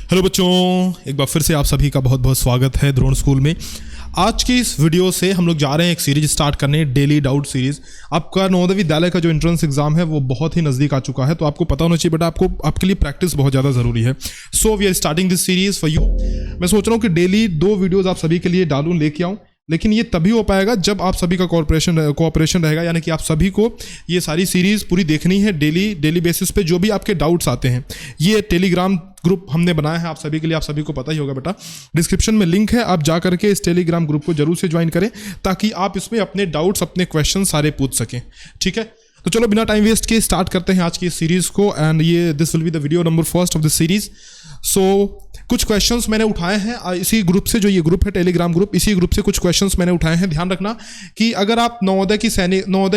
Hello बच्चों, एक बार फिर से आप सभी का बहुत बहुत स्वागत है द्रोण स्कूल में। आज की इस वीडियो से हम लोग जा रहे हैं एक सीरीज स्टार्ट करने, डेली डाउट सीरीज। आपका नवोदय विद्यालय का जो एंट्रेंस एग्जाम है वो बहुत ही नज़दीक आ चुका है, तो आपको पता होना चाहिए बेटा, आपके लिए प्रैक्टिस बहुत ज़्यादा ज़रूरी है। So we are starting this series for you. मैं सोच रहा हूँ कि डेली 2 वीडियोज़ आप सभी के लिए डालूँ, लेके आऊँ, लेकिन ये तभी हो पाएगा जब आप सभी का कोऑपरेशन रहेगा, यानी कि आप सभी को ये सारी सीरीज़ पूरी देखनी है डेली बेसिस पे। जो भी आपके डाउट्स आते हैं, ये टेलीग्राम ग्रुप हमने बनाया है आप सभी के लिए, आप सभी को पता ही होगा बेटा। डिस्क्रिप्शन में लिंक है, आप जा करके इस टेलीग्राम ग्रुप को जरूर से ज्वाइन करें, ताकि आप इसमें अपने डाउट्स, अपने क्वेश्चन सारे पूछ सकें। ठीक है, तो चलो बिना टाइम वेस्ट के स्टार्ट करते हैं आज की इस सीरीज़ को। एंड ये this will be the video number 1 of the series. So कुछ क्वेश्चंस मैंने उठाए हैं इसी ग्रुप से, जो ये ग्रुप है टेलीग्राम ग्रुप, इसी ग्रुप से कुछ क्वेश्चंस मैंने उठाए हैं। ध्यान रखना कि अगर आप नवोदय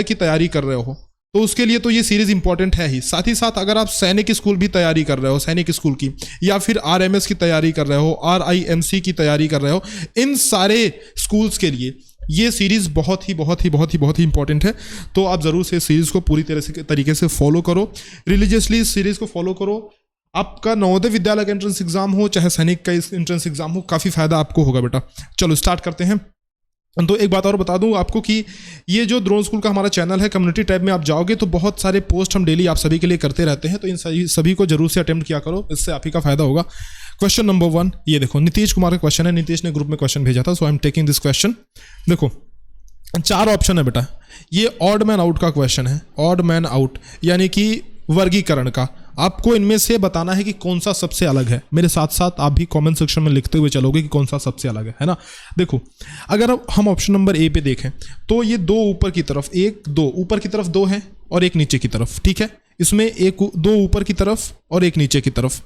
की तैयारी कर रहे हो तो उसके लिए तो ये सीरीज इंपॉर्टेंट है ही। साथ ही साथ अगर आप सैनिक स्कूल भी तैयारी कर रहे हो, सैनिक स्कूल की, या फिर RMS की तैयारी कर रहे हो, RIMC की तैयारी कर रहे हो, इन सारे स्कूल्स के लिए ये सीरीज़ बहुत ही इंपॉर्टेंट है। तो आप ज़रूर से इस सीरीज़ को पूरी तरीके से फॉलो करो, रिलीजियसली इस सीरीज़ को फॉलो करो। आपका नवोदय विद्यालय का एंट्रेंस एग्जाम हो, चाहे सैनिक का एंट्रेंस एग्जाम हो, काफ़ी फायदा आपको होगा बेटा। चलो स्टार्ट करते हैं। तो एक बात और बता दूं आपको कि ये जो द्रोण स्कूल का हमारा चैनल है, कम्युनिटी टैब में आप जाओगे तो बहुत सारे पोस्ट हम डेली आप सभी के लिए करते रहते हैं, तो इन सभी को जरूर से अटेम्प्ट किया करो, इससे आप ही का फायदा होगा। क्वेश्चन नंबर 1, ये देखो नीतीश कुमार का क्वेश्चन है। नीतीश ने ग्रुप में क्वेश्चन भेजा था, so I am taking this question. देखो 4 ऑप्शन है बेटा, ये ऑड मैन आउट का क्वेश्चन है। ऑड मैन आउट यानी कि वर्गीकरण का। आपको इनमें से बताना है कि कौन सा सबसे अलग है। मेरे साथ साथ आप भी कमेंट सेक्शन में लिखते हुए चलोगे कि कौन सा सबसे अलग है ना। देखो, अगर हम ऑप्शन नंबर ए पे देखें तो ये 2 ऊपर की तरफ, 2 ऊपर की तरफ 2 है और 1 नीचे की तरफ। ठीक है, इसमें 2 ऊपर की तरफ और 1 नीचे की तरफ।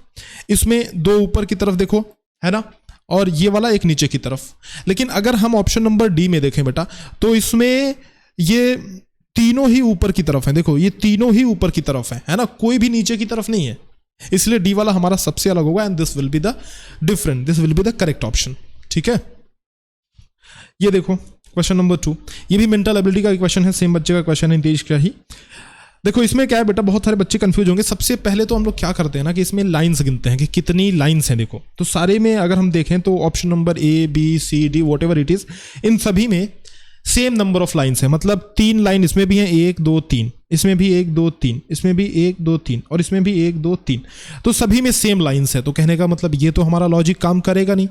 इसमें 2 ऊपर की तरफ देखो, है ना, और ये वाला 1 नीचे की तरफ। लेकिन अगर हम ऑप्शन नंबर डी में देखें बेटा, तो इसमें ये तीनों ही ऊपर की तरफ है। देखो, ये तीनों ही ऊपर की तरफ है ना, कोई भी नीचे की तरफ नहीं है, इसलिए डी वाला हमारा सबसे अलग होगा। And this will be the correct option. ठीक है, ये देखो क्वेश्चन नंबर 2, ये भी मेंटल एबिलिटी का क्वेश्चन है, सेम बच्चे का क्वेश्चन है, नीतीश का ही। देखो इसमें क्या है बेटा, बहुत सारे बच्चे कंफ्यूज होंगे। सबसे पहले तो हम लोग क्या करते हैं ना कि इसमें लाइंस गिनते हैं कि कितनी लाइंस हैं। देखो, तो सारे में अगर हम देखें तो option number A, B, C, D, whatever it is, इन सभी में सेम नंबर ऑफ लाइन्स है। मतलब 3 लाइन इसमें भी है, 1 2 3, इसमें भी 1 2 3, इसमें भी 1 2 3, और इसमें भी 1 2 3, तो सभी में सेम लाइन्स है। तो कहने का मतलब ये तो हमारा लॉजिक काम करेगा नहीं,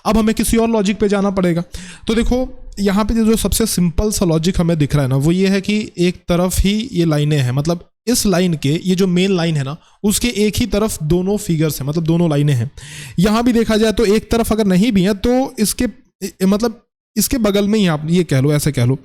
अब हमें किसी और लॉजिक पे जाना पड़ेगा। तो देखो यहाँ पे जो सबसे सिंपल सा लॉजिक हमें दिख रहा है ना, वो ये है कि एक तरफ ही ये लाइनें हैं। मतलब इस लाइन के, ये जो मेन लाइन है ना, उसके एक ही तरफ दोनों फिगर्स हैं, मतलब दोनों लाइनें हैं। यहाँ भी देखा जाए तो एक तरफ अगर नहीं भी है तो इसके मतलब इसके बगल में ही आप ये कह लो, ऐसे कह लो।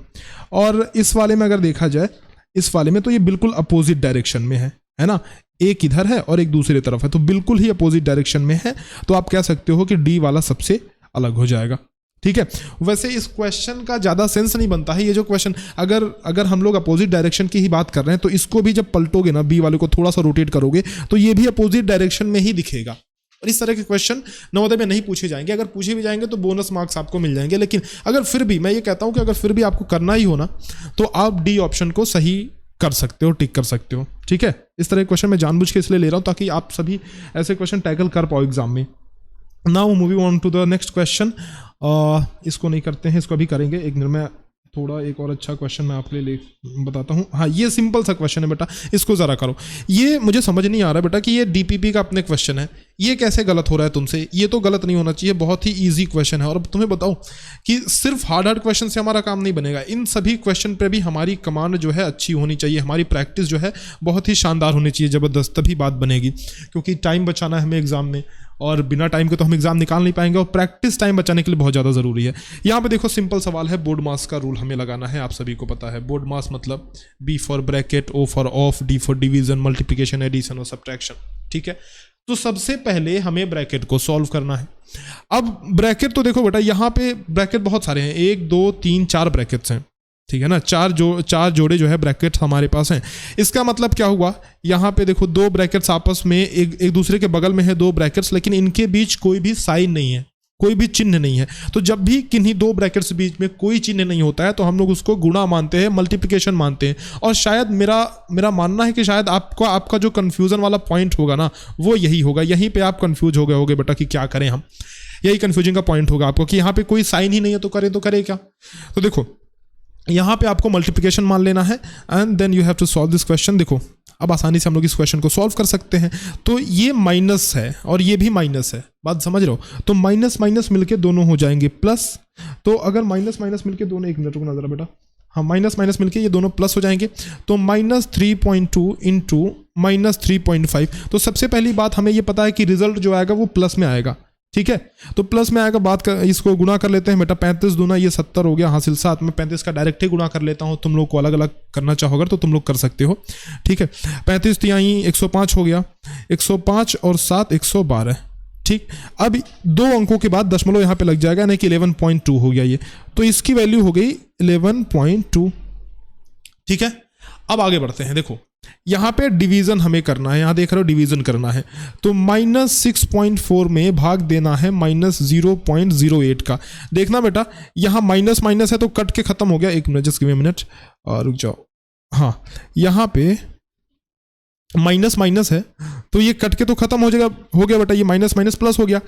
और इस वाले में अगर देखा जाए, इस वाले में तो ये बिल्कुल अपोजिट डायरेक्शन में है ना, एक इधर है और एक दूसरी तरफ है, तो बिल्कुल ही अपोजिट डायरेक्शन में है। तो आप कह सकते हो कि डी वाला सबसे अलग हो जाएगा। ठीक है, वैसे इस क्वेश्चन का ज़्यादा सेंस नहीं बनता है। ये जो क्वेश्चन, अगर हम लोग अपोजिट डायरेक्शन की ही बात कर रहे हैं, तो इसको भी जब पलटोगे ना, बी वाले को थोड़ा सा रोटेट करोगे, तो ये भी अपोजिट डायरेक्शन में ही दिखेगा। और इस तरह के क्वेश्चन नवोदय में नहीं पूछे जाएंगे। अगर पूछे भी जाएंगे तो बोनस मार्क्स आपको मिल जाएंगे। लेकिन अगर फिर भी, मैं ये कहता हूं कि अगर फिर भी आपको करना ही हो ना, तो आप डी ऑप्शन को सही कर सकते हो, टिक कर सकते हो। ठीक है, इस तरह के क्वेश्चन मैं जानबूझ के इसलिए ले रहा हूं ताकि आप सभी ऐसे क्वेश्चन टैकल कर पाओ एग्जाम में। Now moving on to the next question. इसको नहीं करते हैं, इसको अभी करेंगे। एक और अच्छा क्वेश्चन मैं आपके लिए बताता हूँ। हाँ, ये सिंपल सा क्वेश्चन है बेटा, इसको ज़रा करो। ये मुझे समझ नहीं आ रहा बेटा कि ये DPP का अपने क्वेश्चन है, ये कैसे गलत हो रहा है तुमसे। ये तो गलत नहीं होना चाहिए, बहुत ही इजी क्वेश्चन है। और अब तुम्हें बताओ कि सिर्फ हार्ड क्वेश्चन से हमारा काम नहीं बनेगा। इन सभी क्वेश्चन पे भी हमारी कमांड जो है अच्छी होनी चाहिए, हमारी प्रैक्टिस जो है बहुत ही शानदार होनी चाहिए, ज़बरदस्त, तभी बात बनेगी। क्योंकि टाइम बचाना है हमें एग्जाम में, और बिना टाइम के तो हम एग्जाम निकाल नहीं पाएंगे, और प्रैक्टिस टाइम बचाने के लिए बहुत ज़्यादा ज़रूरी है। यहाँ पे देखो सिंपल सवाल है, बोर्ड मास का रूल हमें लगाना है। आप सभी को पता है बोर्ड मास मतलब B for bracket, O for of, D for division, multiplication, addition और सब्ट्रैक्शन। ठीक है, तो सबसे पहले हमें ब्रैकेट को सॉल्व करना है। अब ब्रैकेट तो देखो बेटा, यहाँ पे ब्रैकेट बहुत सारे हैं, 1 2 3 4 ब्रैकेट्स हैं। ठीक है ना, चार जोड़े जो है ब्रैकेट्स हमारे पास हैं। इसका मतलब क्या हुआ, यहाँ पे देखो 2 ब्रैकेट्स आपस में एक दूसरे के बगल में है, 2 ब्रैकेट्स, लेकिन इनके बीच कोई भी साइन नहीं है। कोई भी चिन्ह नहीं है। तो जब भी किन्हीं दो ब्रैकेट्स के बीच में कोई चिन्ह नहीं होता है तो हम लोग उसको गुणा मानते हैं, मल्टीप्लिकेशन मानते हैं। और शायद मेरा मानना है कि शायद आपका जो कंफ्यूजन वाला पॉइंट होगा ना वो यही होगा, यहीं पे आप कंफ्यूज हो गए होगे बेटा कि क्या करें हम, यही कंफ्यूजिंग का पॉइंट होगा आपको कि यहाँ पे कोई साइन ही नहीं है तो करें क्या। तो देखो यहाँ पे आपको मल्टीप्लिकेशन मान लेना है and then you have to solve this question. देखो अब आसानी से हम लोग इस क्वेश्चन को सॉल्व कर सकते हैं। तो ये माइनस है और ये भी माइनस है, बात समझ रहे हो। तो माइनस माइनस मिलके दोनों हो जाएंगे प्लस। तो अगर माइनस माइनस मिलके दोनों, एक मिनट रुकना जरा बेटा, हाँ माइनस माइनस मिलके ये दोनों प्लस हो जाएंगे। तो -3.2 इंटू -3.5। तो सबसे पहली बात हमें ये पता है कि रिजल्ट जो आएगा वो प्लस में आएगा, ठीक है। तो प्लस में आएगा, इसको गुणा कर लेते हैं बेटा। 35 दूना ये 70 हो गया हासिल 7। में 35 का डायरेक्ट ही गुणा कर लेता हूँ, तुम लोग को अलग अलग करना चाहोगे तो तुम लोग कर सकते हो, ठीक है। 35 तिहाई 105 हो गया, 105 और 7 112, ठीक। अब 2 अंकों के बाद दशमलव यहाँ पे लग जाएगा, यानी कि 11.2 हो गया ये। तो इसकी वैल्यू हो गई 11.2, ठीक है। अब आगे बढ़ते हैं। देखो यहाँ पे डिवीजन हमें करना है, यहाँ देख रहे हो डिवीजन करना है। तो -6.4 में भाग देना है -0.08 का। देखना बेटा यहाँ माइनस माइनस है तो कट के खत्म हो गया। एक minute, just give me a minute, रुक जाओ। हाँ यहाँ पे माइनस माइनस है तो ये कट के तो खत्म हो जाएगा, हो गया बेटा। ये माइनस माइनस प्लस हो गया।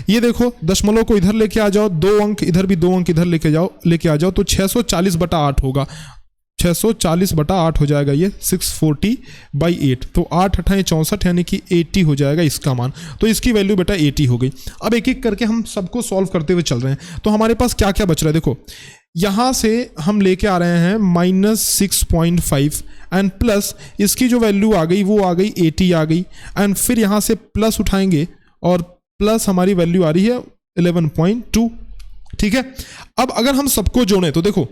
ये देखो दशमलव को इधर लेके आ जाओ, 2 अंक इधर भी 2 अंक इधर लेके आ जाओ। तो 640/8 होगा, 640/8 हो जाएगा ये, 640/8। तो 8 8 64 यानी कि 80 हो जाएगा इसका मान। तो इसकी वैल्यू बेटा 80 हो गई। अब एक एक करके हम सबको सॉल्व करते हुए चल रहे हैं। तो हमारे पास क्या क्या बच रहा है, देखो यहाँ से हम लेके आ रहे हैं -6.5 एंड प्लस इसकी जो वैल्यू आ गई वो आ गई 80 आ गई। एंड फिर यहाँ से प्लस उठाएंगे और प्लस हमारी वैल्यू आ रही है 11.2, ठीक है। अब अगर हम सबको जोड़ें तो देखो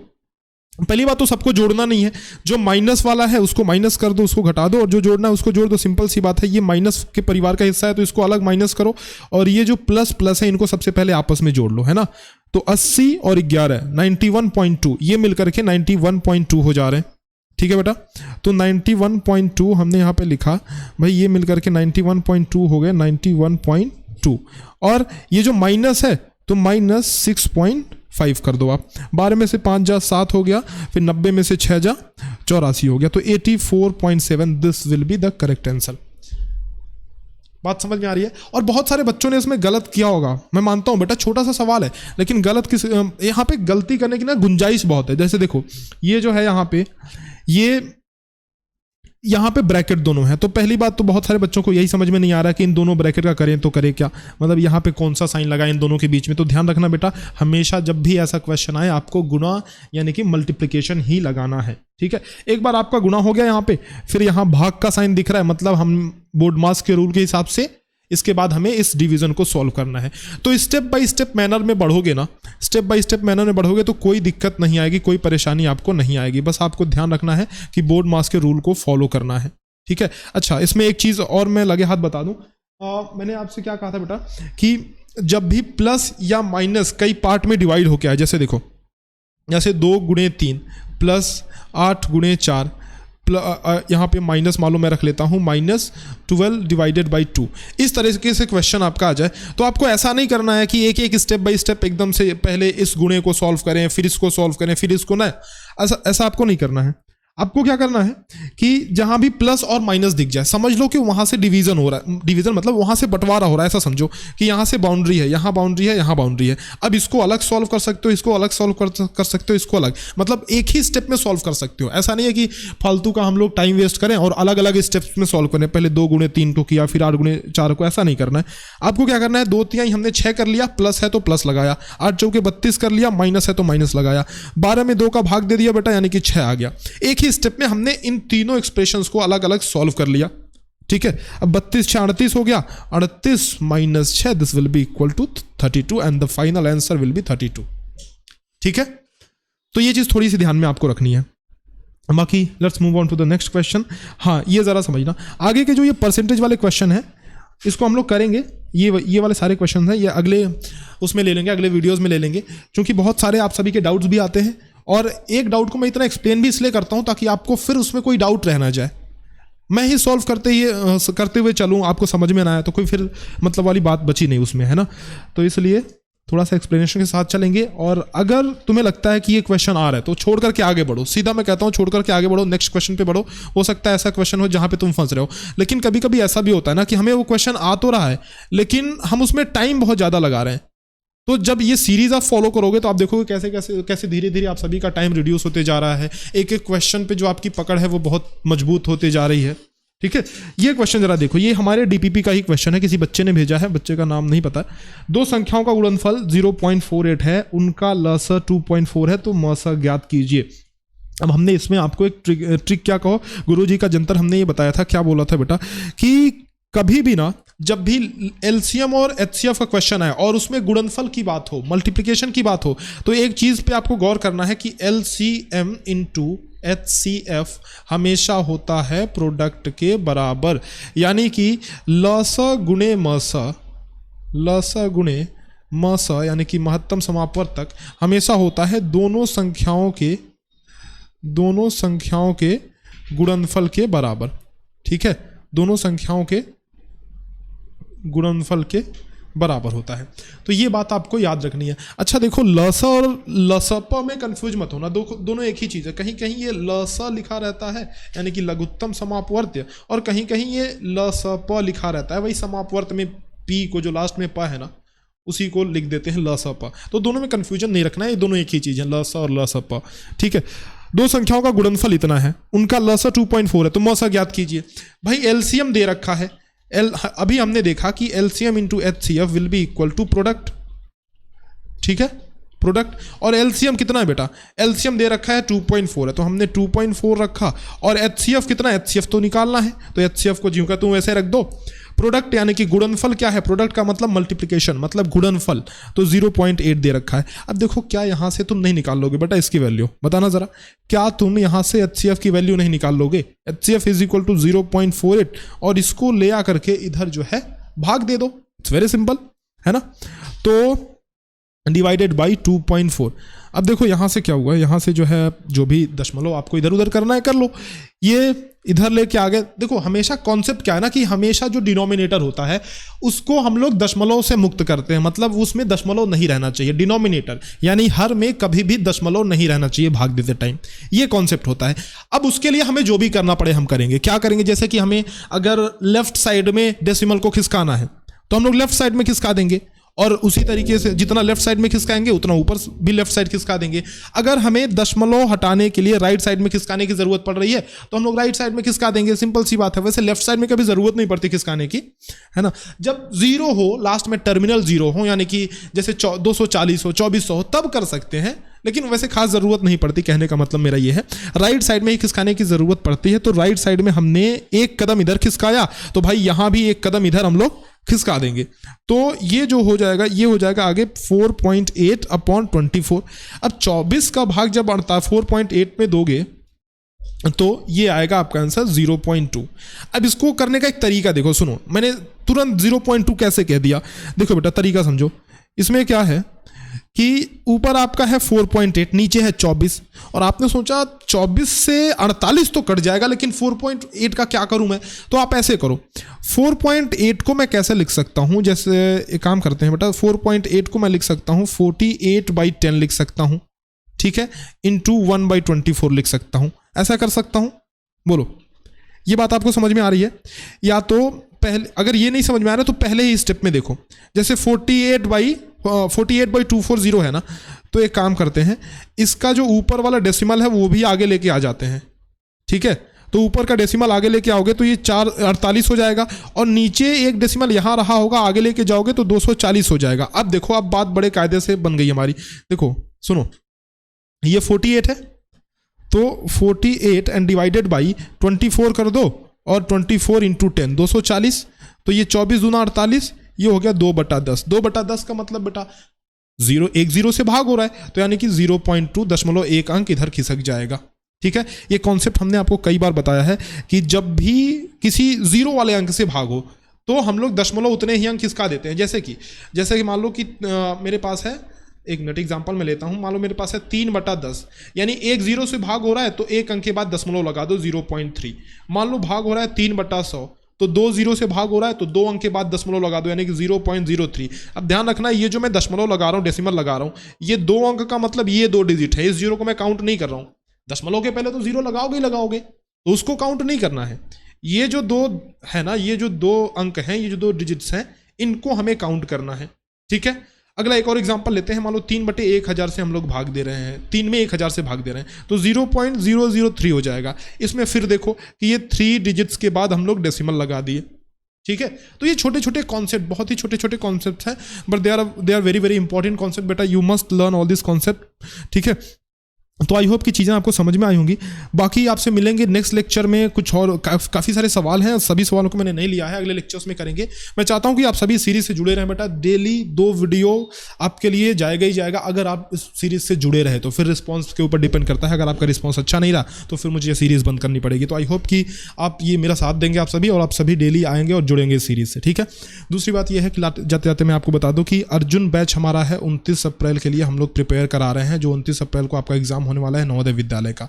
पहली बात तो सबको जोड़ना नहीं है, जो माइनस वाला है उसको माइनस कर दो, उसको घटा दो, और जो जोड़ना है उसको जोड़ दो। सिंपल सी बात है। ये माइनस के परिवार का हिस्सा है तो इसको अलग माइनस करो, और ये जो प्लस प्लस है इनको सबसे पहले आपस में जोड़ लो, है ना। तो 80 और 11 91.2, ये मिलकर के 91.2 हो जा रहे हैं, ठीक है बेटा। तो 91.2 हमने यहाँ पे लिखा भाई, ये मिलकर के 91.2 हो गए, 91.2। और ये जो माइनस है तो -6.5 कर दो आप। 12 में से 5 जा 7 हो गया, फिर 90 में से 6 जा 84 हो गया। तो 84.7 this will be the correct answer. बात समझ में आ रही है। और बहुत सारे बच्चों ने इसमें गलत किया होगा, मैं मानता हूं बेटा छोटा सा सवाल है, लेकिन गलत किस यहाँ पे गलती करने की ना गुंजाइश बहुत है। जैसे देखो ये जो है यहाँ पे ब्रैकेट दोनों है। तो पहली बात तो बहुत सारे बच्चों को यही समझ में नहीं आ रहा कि इन दोनों ब्रैकेट का करें तो करें क्या, मतलब यहाँ पे कौन सा साइन लगाए इन दोनों के बीच में। तो ध्यान रखना बेटा, हमेशा जब भी ऐसा क्वेश्चन आए आपको गुणा यानी कि मल्टीप्लिकेशन ही लगाना है, ठीक है। एक बार आपका गुणा हो गया यहाँ पे, फिर यहाँ भाग का साइन दिख रहा है, मतलब हम बोर्ड मास के रूल के हिसाब से इसके बाद हमें इस डिवीजन को सॉल्व करना है। तो स्टेप बाय स्टेप मैनर में बढ़ोगे ना, स्टेप बाय स्टेप मैनर में बढ़ोगे तो कोई दिक्कत नहीं आएगी, कोई परेशानी आपको नहीं आएगी। बस आपको ध्यान रखना है कि बोर्ड मास के रूल को फॉलो करना है, ठीक है। अच्छा, इसमें एक चीज और मैं लगे हाथ बता दूं, मैंने आपसे क्या कहा था बेटा कि जब भी प्लस या माइनस कई पार्ट में डिवाइड होके आए, जैसे देखो जैसे 2 गुणे 3 प्लस 8 गुणे 4, यहाँ पे माइनस मान लो मैं रख लेता हूँ -12 डिवाइडेड बाई 2। इस तरीके से क्वेश्चन आपका आ जाए तो आपको ऐसा नहीं करना है कि एक एक स्टेप बाय स्टेप एकदम से पहले इस गुणे को सॉल्व करें, फिर इसको सॉल्व करें, फिर इसको ना, ऐसा आपको नहीं करना है। आपको क्या करना है कि जहां भी प्लस और माइनस दिख जाए समझ लो कि वहां से डिवीजन हो रहा है। डिवीजन मतलब वहां से बंटवारा हो रहा है, ऐसा समझो कि यहां से बाउंड्री है, यहां बाउंड्री है, यहां बाउंड्री है। अब इसको अलग सॉल्व कर सकते हो, इसको अलग सॉल्व कर सकते हो, इसको अलग, मतलब एक ही स्टेप में सॉल्व कर सकते हो। ऐसा नहीं है कि फालतू का हम लोग टाइम वेस्ट करें और अलग अलग स्टेप्स में सॉल्व करें, पहले 2 गुणे 3 को किया, फिर 8 गुणे 4 को, ऐसा नहीं करना है। आपको क्या करना है, 2 तिहाई हमने 6 कर लिया, प्लस है तो प्लस लगाया, 8 चौके 32 कर लिया, माइनस है तो माइनस लगाया, 12 में 2 का भाग दे दिया बेटा, यानी कि 6 आ गया। एक ही स्टेप में हमने इन तीनों एक्सप्रेशंस को अलग अलग सॉल्व कर लिया, ठीक है। अब 32 6 38 हो गया, 38 minus 6 this will be equal to 32 and the final answer will be 32, ठीक है। तो ये चीज थोड़ी सी ध्यान में आपको रखनी है। बाकी let's move on to the next question. हाँ, ये जरा समझना, आगे के जो ये परसेंटेज वाले क्वेश्चन है इसको हम लोग करेंगे, ये वाले सारे क्वेश्चन हैं ये अगले उसमें ले लेंगे, अगले वीडियोस में ले लेंगे, क्योंकि बहुत सारे आप सभी के डाउट्स भी आते हैं। और एक डाउट को मैं इतना एक्सप्लेन भी इसलिए करता हूं ताकि आपको फिर उसमें कोई डाउट रह ना जाए। मैं ही सॉल्व करते हुए चलूं, आपको समझ में ना आया तो कोई फिर मतलब वाली बात बची नहीं उसमें, है ना। तो इसलिए थोड़ा सा एक्सप्लेनेशन के साथ चलेंगे। और अगर तुम्हें लगता है कि ये क्वेश्चन आ रहा है तो छोड़ करके आगे बढ़ो, सीधा मैं कहता हूँ छोड़ करके आगे बढ़ो, नेक्स्ट क्वेश्चन पे बढ़ो। हो सकता है ऐसा क्वेश्चन हो जहाँ पे तुम फंस रहे हो। लेकिन कभी कभी ऐसा भी होता है ना कि हमें वो क्वेश्चन आ तो रहा है लेकिन हम उसमें टाइम बहुत ज़्यादा लगा रहे हैं। तो जब ये सीरीज आप फॉलो करोगे तो आप देखोगे कैसे कैसे कैसे धीरे धीरे आप सभी का टाइम रिड्यूस होते जा रहा है। एक एक क्वेश्चन पे जो आपकी पकड़ है वो बहुत मजबूत होते जा रही है। ठीक है, ये क्वेश्चन जरा देखो, ये हमारे डीपीपी का ही क्वेश्चन है, किसी बच्चे ने भेजा है, बच्चे का नाम नहीं पता। दो संख्याओं का गुणनफल 0.48 है, उनका लसा 2.4 है, तो मसा ज्ञात कीजिए। अब हमने इसमें आपको एक ट्रिक क्या कहो, गुरुजी का जंतर हमने ये बताया था, क्या बोला था बेटा कि कभी भी ना जब भी एलसीएम और एचसीएफ का क्वेश्चन आए और उसमें गुणनफल की बात हो, मल्टीप्लिकेशन की बात हो, तो एक चीज पे आपको गौर करना है कि एलसीएम इनटू एचसीएफ हमेशा होता है प्रोडक्ट के बराबर। यानी कि लसा गुणे मसा यानी कि महत्तम समापवर्तक हमेशा होता है दोनों संख्याओं के गुणनफल के बराबर। ठीक है, दोनों संख्याओं के गुणनफल के बराबर होता है। तो ये बात आपको याद रखनी है। अच्छा देखो, लसा और लसप में कंफ्यूज मत होना, दोनों एक ही चीज़ है। कहीं कहीं ये लसा लिखा रहता है यानी कि लघुत्तम समापवर्त्य, और कहीं कहीं ये लसप लिखा रहता है, वही समापवर्त में पी को जो लास्ट में प है ना उसी को लिख देते हैं लसप। तो दोनों में कंफ्यूजन नहीं रखना है, ये दोनों एक ही चीज़ है, लसा और लसप। ठीक है, दो संख्याओं का गुणनफल इतना है, उनका लसा 2.4 है, तो मौसा ज्ञात कीजिए। भाई एलसीएम दे रखा है, अभी हमने देखा कि LCM into HCF will be equal to product. ठीक है, प्रोडक्ट। और एलसीएम कितना है बेटा, एलसीएम दे रखा है 2.4 है, तो हमने 2.4 रखा। और एचसीएफ कितना है, एचसीएफ तो निकालना है, तो एचसीएफ को ज्यों का तुम वैसे रख दो। प्रोडक्ट यानी कि गुणनफल क्या है, प्रोडक्ट का मतलब मल्टीप्लिकेशन, मतलब गुणनफल, तो 0.8 दे रखा है। अब देखो क्या यहां से तुम नहीं निकाल लोगे बेटा इसकी वैल्यू, बताना जरा, क्या तुम यहां से एचसीएफ की वैल्यू नहीं निकाल लोगे? एचसीएफ इज इक्वल टू 0.48 और इसको ले आकर के इधर जो है भाग दे दो, इट्स वेरी सिंपल, है ना। तो डिवाइडेड बाई 2.4। अब देखो यहां से क्या हुआ, यहां से जो है जो भी दशमलव आपको इधर उधर करना है कर लो, ये इधर लेके आ गए। देखो हमेशा कॉन्सेप्ट क्या है ना कि हमेशा जो डिनोमिनेटर होता है उसको हम लोग दशमलव से मुक्त करते हैं, मतलब उसमें दशमलव नहीं रहना चाहिए। डिनोमिनेटर यानी हर में कभी भी दशमलव नहीं रहना चाहिए भाग देते टाइम, ये कॉन्सेप्ट होता है। अब उसके लिए हमें जो भी करना पड़े हम करेंगे। क्या करेंगे, जैसे कि हमें अगर लेफ्ट साइड में डेसिमल को खिसकाना है तो हम लोग लेफ्ट साइड में खिसका देंगे, और उसी तरीके से जितना लेफ्ट साइड में खिसकाएंगे उतना ऊपर भी लेफ्ट साइड खिसका देंगे। अगर हमें दशमलव हटाने के लिए राइट साइड में खिसकाने की जरूरत पड़ रही है तो हम लोग राइट साइड में खिसका देंगे, सिंपल सी बात है। वैसे लेफ्ट साइड में कभी जरूरत नहीं पड़ती खिसकाने की, है ना। जब जीरो हो, लास्ट में टर्मिनल जीरो हो, यानी कि जैसे 240 हो, 2400 हो, तब कर सकते हैं, लेकिन वैसे खास जरूरत नहीं पड़ती। कहने का मतलब मेरा ये है, राइट साइड में ही खिसकाने की जरूरत पड़ती है। तो राइट साइड में हमने एक कदम इधर खिसकाया, तो भाई यहां भी एक कदम इधर हम लोग खिसका देंगे। तो ये जो हो जाएगा, ये हो जाएगा आगे 4.8/24। अब 24 का भाग जब 4.8 में दोगे तो ये आएगा आपका आंसर 0.2। अब इसको करने का एक तरीका देखो, सुनो, मैंने तुरंत 0.2 कैसे कह दिया, देखो बेटा तरीका समझो। इसमें क्या है कि ऊपर आपका है 4.8, नीचे है 24, और आपने सोचा 24 से 48 तो कट जाएगा, लेकिन 4.8 का क्या करूं मैं। तो आप ऐसे करो, 4.8 को मैं कैसे लिख सकता हूं, जैसे एक काम करते हैं बेटा, 4.8 को मैं लिख सकता हूं 48/10 लिख सकता हूं, ठीक है, इंटू 1/24 लिख सकता हूं, ऐसा कर सकता हूं। बोलो ये बात आपको समझ में आ रही है? या तो पहले, अगर ये नहीं समझ में आ रहा तो पहले ही स्टेप में देखो, जैसे 48/240 है ना, तो एक काम करते हैं, इसका जो ऊपर वाला डेसिमल है वो भी आगे लेके आ जाते हैं, ठीक है। तो ऊपर का डेसिमल आगे लेके आओगे तो ये 448 हो जाएगा, और नीचे एक डेसिमल यहां रहा होगा, आगे लेके जाओगे तो 240 हो जाएगा। अब देखो, अब बात बड़े कायदे से बन गई हमारी। देखो सुनो, ये 48 है, तो 48 एंड डिवाइडेड बाई 24 कर दो, और 24 इंटू 10 240, तो ये 24 दूना 48, ये हो गया 2/10। 2/10 का मतलब बेटा 0 से भाग हो रहा है, तो यानी कि 0.2 अंक इधर खिसक जाएगा, ठीक है। ये कॉन्सेप्ट हमने आपको कई बार बताया है कि जब भी किसी जीरो वाले अंक से भागो तो हम लोग दशमलव उतने ही अंक खिसका देते हैं। जैसे कि मान लो कि मेरे पास है, एक मिनट एग्जांपल में लेता हूं, मान लो मेरे पास है 3/10, यानी एक 0 से भाग हो रहा है तो एक अंक के बाद दशमलव लगा दो 0.3। मान लो भाग हो रहा है 3/100, तो 2 जीरो से भाग हो रहा है तो 2 अंक के बाद दशमलव लगा दो, यानी कि 0.03। अब ध्यान रखना, ये जो मैं दशमलव लगा रहा हूँ, डेसिमल लगा रहा हूँ, ये 2 अंक का मतलब ये 2 डिजिट है। इस जीरो को मैं काउंट नहीं कर रहा हूँ। दशमलव के पहले तो जीरो लगाओगे ही लगाओगे, तो उसको काउंट नहीं करना है। ये जो 2 है ना, ये जो 2 अंक हैं, ये जो 2 डिजिट्स हैं, इनको हमें काउंट करना है। ठीक है, अगला एक और एग्जांपल लेते हैं। मान लो 3/1000 से हम लोग भाग दे रहे हैं, 3 में 1000 से भाग दे रहे हैं, तो 0.003 हो जाएगा। इसमें फिर देखो कि ये 3 डिजिट्स के बाद हम लोग डेसिमल लगा दिए। ठीक है, तो ये छोटे छोटे कॉन्सेप्ट, बहुत ही छोटे छोटे कॉन्सेप्ट हैं, but they are very very important concept. बेटा you must learn all this concept. ठीक है, तो आई होप कि चीज़ें आपको समझ में आई होंगी। बाकी आपसे मिलेंगे नेक्स्ट लेक्चर में। कुछ और काफ़ी सारे सवाल हैं, सभी सवालों को मैंने नहीं लिया है, अगले लेक्चर्स में करेंगे। मैं चाहता हूं कि आप सभी सीरीज से जुड़े रहें बेटा। डेली 2 वीडियो आपके लिए जाएगा ही जाएगा, अगर आप इस सीरीज से जुड़े रहे तो। फिर रिस्पॉन्स के ऊपर डिपेंड करता है, अगर आपका रिस्पॉन्स अच्छा नहीं रहा तो फिर मुझे ये सीरीज़ बंद करनी पड़ेगी। तो आई होप कि आप ये मेरा साथ देंगे आप सभी, और आप सभी डेली आएंगे और जुड़ेंगे इस सीरीज से। ठीक है, दूसरी बात यह है कि जाते जाते मैं आपको बता दूं कि अर्जुन बैच हमारा है 29 अप्रैल के लिए हम लोग प्रिपेयर करा रहे हैं। जो 29 अप्रैल को आपका एग्जाम होने वाला है नवोदय विद्यालय का।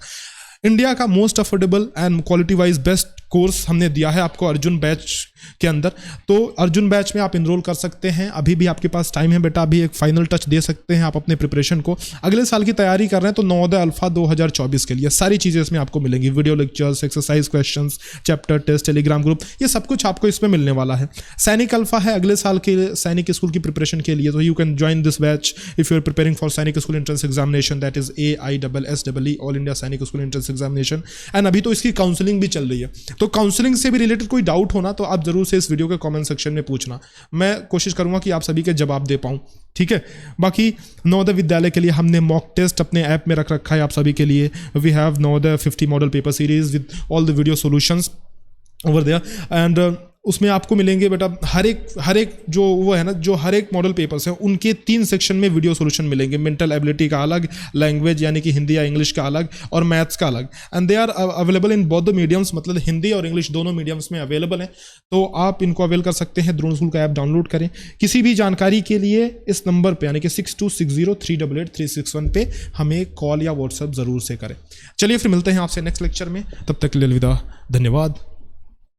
इंडिया का most affordable and quality wise best course हमने दिया है आपको अर्जुन बैच के अंदर। तो अर्जुन बैच में आप इनरोल कर सकते हैं, अभी भी आपके पास टाइम है बेटा। अभी एक फाइनल टच दे सकते हैं आप अपने प्रिपरेशन को। अगले साल की तैयारी कर रहे हैं तो नवोदय अल्फा 2024 के लिए सारी चीज़ें इसमें आपको मिलेंगी। Video lectures, exercise questions, chapter test, Telegram group, ये सब कुछ आपको इसमें मिलने वाला है। सैनिक अल्फा है अगले साल के सैनिक स्कूल की प्रिपरेशन के लिए, तो you can join this batch if you are preparing for Sainik school entrance examination, that is AISSEE all India Sainik school entrance examination. And अभी तो इसकी काउंसलिंग भी चल रही है, तो काउंसलिंग से भी रिलेटेड कोई डाउट होना तो आप जरूर से इस वीडियो के कमेंट सेक्शन में पूछना। मैं कोशिश करूंगा कि आप सभी के जवाब दे पाऊं। ठीक है, बाकी नवोदय विद्यालय के लिए हमने मॉक टेस्ट अपने ऐप में रख रखा है आप सभी के लिए। We have Navodaya 50 model paper series with all the video solutions over there, and उसमें आपको मिलेंगे बेटा हर एक जो वो है ना, जो हर एक मॉडल पेपर्स हैं उनके 3 सेक्शन में वीडियो सॉल्यूशन मिलेंगे। मेंटल एबिलिटी का अलग, लैंग्वेज यानी कि हिंदी या इंग्लिश का अलग, और मैथ्स का अलग। And they are available in both the mediums, मतलब हिंदी और इंग्लिश दोनों मीडियम्स में अवेलेबल हैं। तो आप इनको अवेल कर सकते हैं। द्रोण स्कूल का ऐप डाउनलोड करें। किसी भी जानकारी के लिए इस नंबर पे यानी कि 6260388361 पे हमें कॉल या व्हाट्सएप जरूर से करें। चलिए फिर मिलते हैं आपसे नेक्स्ट लेक्चर में, तब तक के लिए अलविदा, धन्यवाद।